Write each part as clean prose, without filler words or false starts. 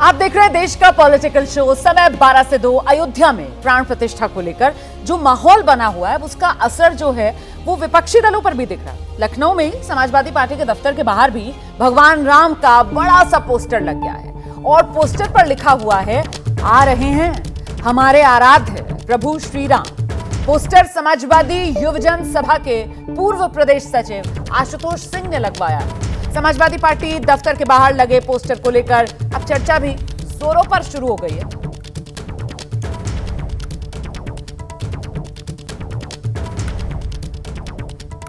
आप देख रहे हैं देश का पॉलिटिकल शो। समय 12 से 2 अयोध्या में प्राण प्रतिष्ठा को लेकर जो माहौल बना हुआ है उसका असर जो है वो विपक्षी दलों पर भी दिख रहा है। लखनऊ में समाजवादी पार्टी के दफ्तर के बाहर भी भगवान राम का बड़ा सा पोस्टर लग गया है और पोस्टर पर लिखा हुआ है, आ रहे हैं हमारे आराध्य प्रभु श्री राम। पोस्टर समाजवादी युवजन सभा के पूर्व प्रदेश सचिव आशुतोष सिंह ने लगवाया है। समाजवादी पार्टी दफ्तर के बाहर लगे पोस्टर को लेकर अब चर्चा भी जोरों पर शुरू हो गई है।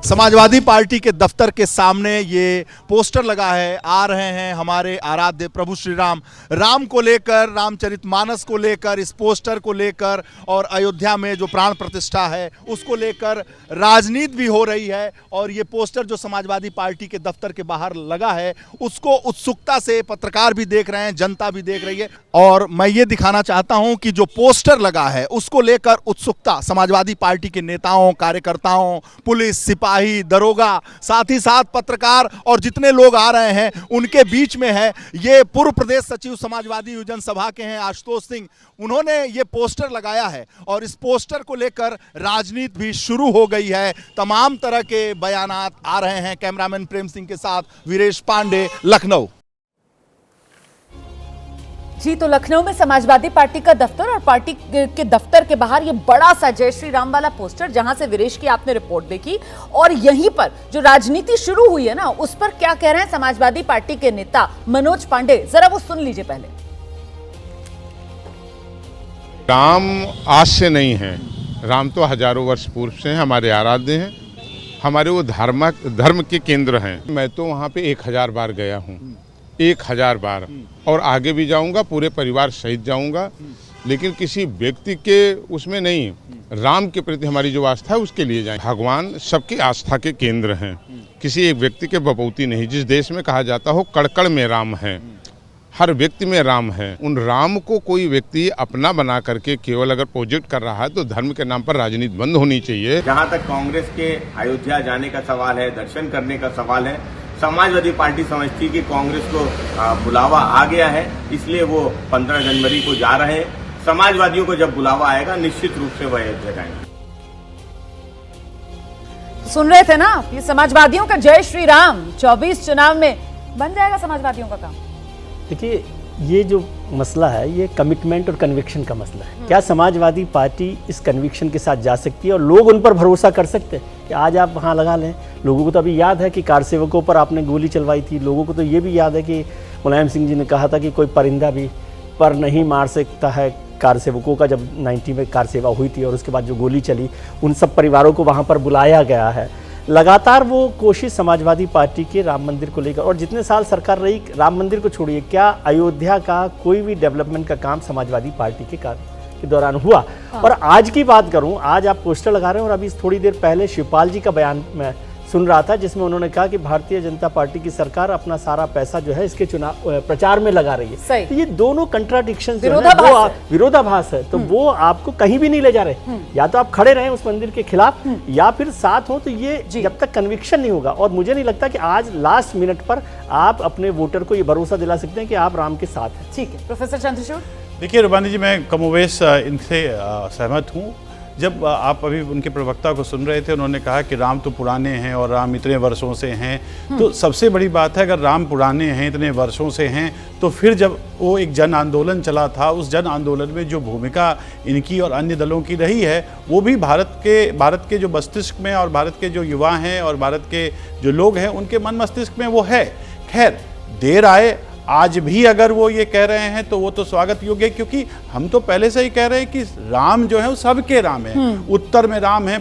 समाजवादी पार्टी के दफ्तर के सामने ये पोस्टर लगा है, आ रहे हैं हमारे आराध्य प्रभु श्री राम। राम को लेकर, रामचरितमानस को लेकर, इस पोस्टर को लेकर और अयोध्या में जो प्राण प्रतिष्ठा है उसको लेकर राजनीति भी हो रही है। और ये पोस्टर जो समाजवादी पार्टी के दफ्तर के बाहर लगा है उसको उत्सुकता से पत्रकार भी देख रहे हैं, जनता भी देख रही है। और मैं ये दिखाना चाहता हूं कि जो पोस्टर लगा है उसको लेकर उत्सुकता समाजवादी पार्टी के नेताओं, कार्यकर्ताओं, पुलिस, सिपाही, दरोगा, साथ ही साथ पत्रकार और जितने लोग आ रहे हैं उनके बीच में है। ये पूर्व प्रदेश सचिव समाजवादी युवजन सभा के हैं आशुतोष सिंह, उन्होंने ये पोस्टर लगाया है और इस पोस्टर को लेकर राजनीति भी शुरू हो गई है। तमाम तरह के बयानात आ रहे हैं। कैमरामैन प्रेम सिंह के साथ वीरेश पांडे, लखनऊ। जी, तो लखनऊ में समाजवादी पार्टी का दफ्तर और पार्टी के दफ्तर के बाहर ये बड़ा सा जय श्री राम वाला पोस्टर, जहां से वीरेश की आपने रिपोर्ट देखी, और यहीं पर जो राजनीति शुरू हुई है ना उस पर क्या कह रहे हैं समाजवादी पार्टी के नेता मनोज पांडे, जरा वो सुन लीजिए पहले। राम आज से नहीं है, राम तो हजारों वर्ष पूर्व से हैं, हमारे आराध्य हैं, हमारे वो धर्म के केंद्र हैं। मैं तो वहाँ पे 1000 बार गया हूँ, 1000 बार, और आगे भी जाऊंगा, पूरे परिवार सहित जाऊंगा। लेकिन किसी व्यक्ति के उसमें नहीं, राम के प्रति हमारी जो आस्था है उसके लिए जाएं। भगवान सबकी आस्था के केंद्र हैं, किसी एक व्यक्ति के बपौती नहीं। जिस देश में कहा जाता हो कड़-कड़ में राम है, हर व्यक्ति में राम है, उन राम को कोई व्यक्ति अपना बना करके केवल अगर प्रोजेक्ट कर रहा है तो धर्म के नाम पर राजनीति बंद होनी चाहिए। जहाँ तक कांग्रेस के अयोध्या जाने का सवाल है, दर्शन करने का सवाल है, समाजवादी पार्टी समझती कि कांग्रेस को बुलावा आ गया है, इसलिए वो 15 जनवरी को जा रहे हैं। समाजवादियों को जब बुलावा आएगा निश्चित रूप से वह अयोध्या जाएंगे। सुन रहे थे ना, ये समाजवादियों का जय श्री राम 24 चुनाव में बन जाएगा समाजवादियों का काम। देखिए, ये जो मसला है ये कमिटमेंट और कन्विक्शन का मसला है। क्या समाजवादी पार्टी इस कन्विक्शन के साथ जा सकती है और लोग उन पर भरोसा कर सकते हैं कि आज आप वहाँ लगा लें? लोगों को तो अभी याद है कि कार सेवकों पर आपने गोली चलवाई थी। लोगों को तो ये भी याद है कि मुलायम सिंह जी ने कहा था कि कोई परिंदा भी पर नहीं मार सकता है कार सेवकों का, जब 90 में कार सेवा हुई थी और उसके बाद जो गोली चली, उन सब परिवारों को वहाँ पर बुलाया गया है। लगातार वो कोशिश समाजवादी पार्टी के राम मंदिर को लेकर, और जितने साल सरकार रही, राम मंदिर को छोड़िए, क्या अयोध्या का कोई भी डेवलपमेंट का काम समाजवादी पार्टी के दौरान हुआ? और आज की बात करूं, आज आप पोस्टर लगा रहे हैं और अभी थोड़ी देर पहले शिवपाल जी का बयान मैं सुन रहा था जिसमें उन्होंने कहा कि भारतीय जनता पार्टी की सरकार अपना सारा पैसा जो है इसके चुनाव प्रचार में लगा रही है। तो ये दोनों कंट्राडिक्शन, विरोधाभास है, तो वो आपको कहीं भी नहीं ले जा रहे। या तो आप खड़े रहें उस मंदिर के खिलाफ या फिर साथ हो, तो ये जब तक कन्विक्शन नहीं होगा, और मुझे नहीं लगता कि आज लास्ट मिनट पर आप अपने वोटर को ये भरोसा दिला सकते हैं कि आप राम के साथ हैं। ठीक है, प्रोफेसर चंद्रचूड़। देखिए रूपानी जी, मैं कमोवेश इनसे सहमत हूँ। जब आप अभी उनके प्रवक्ता को सुन रहे थे, उन्होंने कहा कि राम तो पुराने हैं और राम इतने वर्षों से हैं, तो सबसे बड़ी बात है अगर राम पुराने हैं, इतने वर्षों से हैं, तो फिर जब वो एक जन आंदोलन चला था, उस जन आंदोलन में जो भूमिका इनकी और अन्य दलों की रही है वो भी भारत के जो मस्तिष्क में और भारत के जो युवा हैं और भारत के जो लोग हैं उनके मन मस्तिष्क में वो है। खैर, देर आए, आज भी अगर वो ये कह रहे हैं तो वो तो स्वागत योग्य है, क्योंकि हम तो पहले से ही कह रहे हैं कि राम जो है वो सबके राम है। उत्तर में राम है,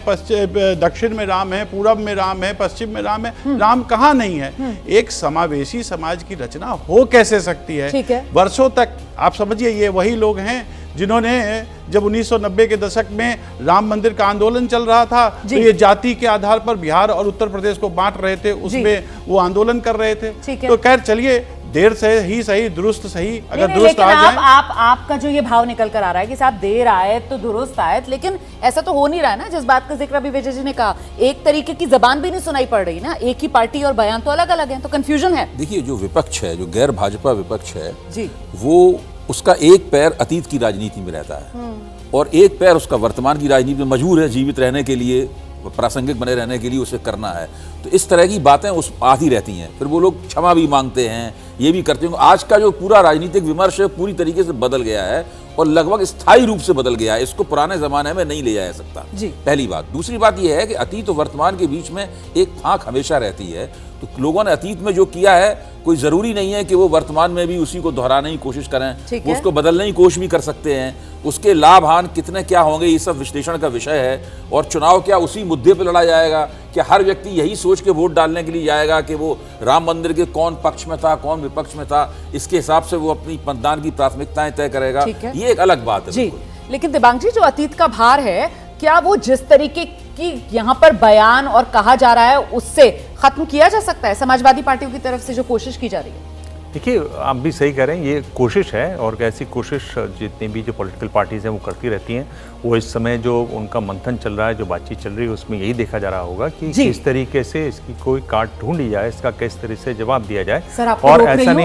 दक्षिण में राम है, पूरब में राम है, पश्चिम में राम है। राम कहाँ नहीं है? एक समावेशी समाज की रचना हो कैसे सकती है? वर्षों तक आप समझिए, ये वही लोग हैं जिन्होंने जब 1990 के दशक में राम मंदिर का आंदोलन चल रहा था तो ये जाति के आधार पर बिहार और उत्तर प्रदेश को बांट रहे थे, उसमें वो आंदोलन कर रहे थे। तो खैर चलिए, देर से ही सही, दुरुस्त सही, अगर नहीं, दुरुस्त लेकिन आ जाए। आपका जो ये भाव निकल कर आ रहा है कि साहब देर आए तो दुरुस्त आए, लेकिन ऐसा तो हो नहीं रहा है ना। जिस बात का जिक्र अभी विजय जी ने कहा, एक तरीके की जबान भी नहीं सुनाई पड़ रही ना, एक ही पार्टी और बयान तो अलग अलग है, तो कंफ्यूजन है। देखिए, जो विपक्ष है, जो गैर भाजपा विपक्ष है जी, वो उसका एक पैर अतीत की राजनीति में रहता है और एक पैर उसका वर्तमान की राजनीति में मजबूर है जीवित रहने के लिए, प्रासंगिक बने रहने के लिए उसे करना है। तो इस तरह की बातें उस आती रहती हैं, फिर वो लोग क्षमा भी मांगते हैं, ये भी करते हैं। आज का जो पूरा राजनीतिक विमर्श है पूरी तरीके से बदल गया है और लगभग स्थायी रूप से बदल गया है, इसको पुराने जमाने में नहीं ले जाया जा सकता। जी। पहली बात। दूसरी बात यह है कि अतीत और वर्तमान के बीच में एक फांक हमेशा रहती है। तो लोगों ने अतीत में जो किया है, कोई जरूरी नहीं है कि वो वर्तमान में भी उसी को दोहराने की कोशिश करें, ठीक वो है। उसको बदलने की कोशिश भी कर सकते हैं। उसके लाभ हानि कितने क्या होंगे, ये सब विश्लेषण का विषय है। और चुनाव क्या उसी मुद्दे पर लड़ा जाएगा कि हर व्यक्ति यही सोच के वोट डालने के लिए जाएगा कि वो राम मंदिर के कौन पक्ष में था, कौन विपक्ष में था, इसके हिसाब से वो अपनी मतदान की प्राथमिकताएं तय करेगा। ठीक है। ये एक अलग बात है। जी, बिल्कुल। लेकिन दिबांग जी, जो अतीत का भार है, क्या वो जिस तरीके की यहाँ पर बयान और कहा जा रहा है उससे खत्म किया जा सकता है समाजवादी पार्टियों की तरफ से जो कोशिश की जा रही है? देखिए, आप भी सही कह रहे हैं, ये कोशिश है और ऐसी कोशिश जितनी भी जो पॉलिटिकल पार्टीज़ हैं वो करती रहती हैं। वो इस समय जो उनका मंथन चल रहा है, जो बातचीत चल रही है, उसमें यही देखा जा रहा होगा कि किस तरीके से इसकी कोई काट ढूंढी जाए, इसका किस तरह से जवाब दिया जाए। सर, आपको और रोक रही ऐसा हूं? नहीं है